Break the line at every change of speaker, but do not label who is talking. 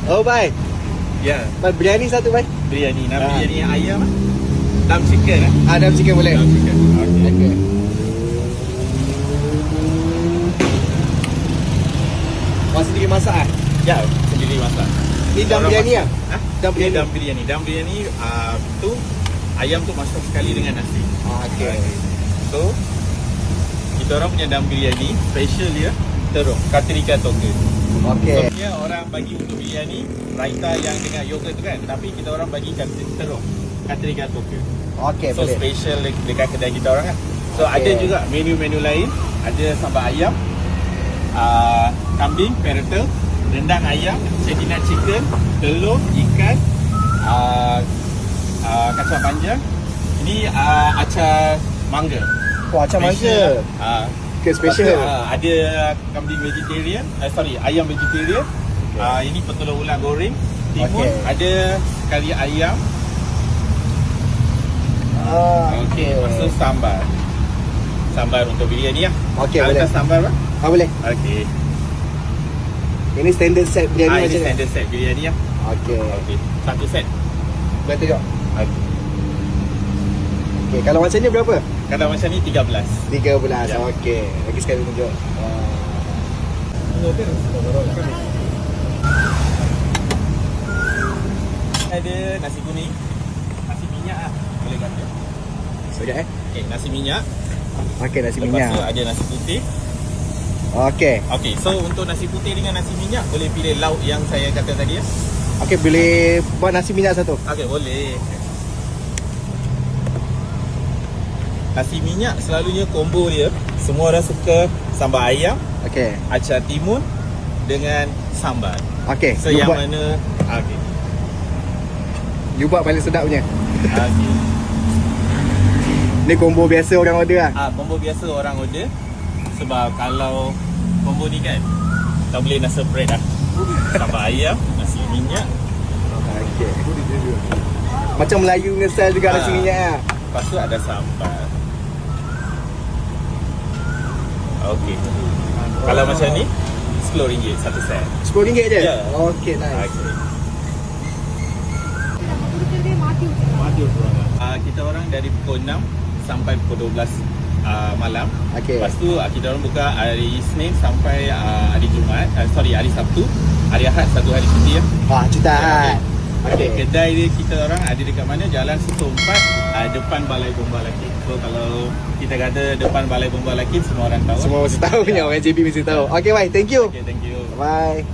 Oh, bye.
Ya,
Bye, biryani satu, bye.
biryani. Nak biryani ayam lah. Dum chicken lah.
Ada chicken boleh.
Dum chicken. Okay.
Okay. Masih sendiri masak ah?
Ya, sendiri masak.
Ni dum
Orang
biryani
masak.
ah?
Ha?
Dum
Ni
biryani.
dum biryani. Dum biryani tu ayam tu masuk sekali dengan nasi.
Okay.
So kita orang punya dum biryani special dia terung katrika toge.
Okay.
So dia orang bagi untuk biryani raita yang dengan yogurt tu kan, tapi kita orang bagi terung katrika toge.
Okay,
So
boleh.
special dekat kedai kita orang kan. So
Okay.
ada juga menu-menu lain. Ada sambal ayam, kambing, peretel, rendang ayam, chettinad chicken, telur, ikan, kacang panjang. Ini acar mangga.
Oh, macam
Special.
mangga. Okay, special.
Lepas tu, ada kambing vegetarian, ayam vegetarian. Ini petelur ulat goreng, timun,
Okay.
ada kari ayam.
Okay.
Lepas tu sambar. Sambar untuk biryani lah.
Okay,
Kalau
boleh.
tak sambar lah.
Boleh.
Okey.
Ini standard set biryani
Ini
macam ni.
standard set biryani lah.
Okay.
Okey. Satu set.
Boleh tengok.
Okey.
Okay, kalau macam ni berapa?
Kalau macam ni 13.
13.
Ya.
Okay. Lagi sekali tunjuk.
Ada nasi kuning, nasi minyak lah. Boleh kata.
Sekejap
Okey, nasi minyak.
Okay, nasi
Lepas
minyak.
tu ada nasi putih.
Okay.
Okey, so untuk nasi putih dengan nasi minyak boleh pilih lauk yang saya kata tadi ya.
Okay, boleh buat nasi minyak satu.
Okey, boleh. Nasi minyak selalunya combo dia, semua orang suka sambal ayam,
Okay.
acar timun dengan sambal.
Okay.
So
you
yang
buat,
mana okey.
you buat paling sedap punya.
Okey.
Ni combo biasa orang order lah.
Combo biasa orang order. Sebab kalau combo ni kan tak boleh nak separate lah. Sambal ayam, nasi minyak.
Okay. Macam Melayu punya style juga nasi minyak lah.
Lepas tu ada sambal. Okey. Kalau macam ni RM10 satu set.
RM10 je?
Ya.
Okay, nice.
Okey. Kita orang dari pukul 6 sampai pukul 12 malam.
Okay.
Lepas tu kita orang buka hari Isnin sampai hari Jumaat. Hari Sabtu. Hari Ahad satu hari cuti ya.
Cuti Ahad.
Okay. Kedai dia kita orang ada dekat mana? Jalan Susu 4 depan Balai Bomba Lakin. So kalau kita kata depan Balai Bomba Lakin semua orang tahu.
Semua mesti tahu punya. Orang JB mesti tahu. Okay, bye. Thank you.
Okay, thank you.
Bye.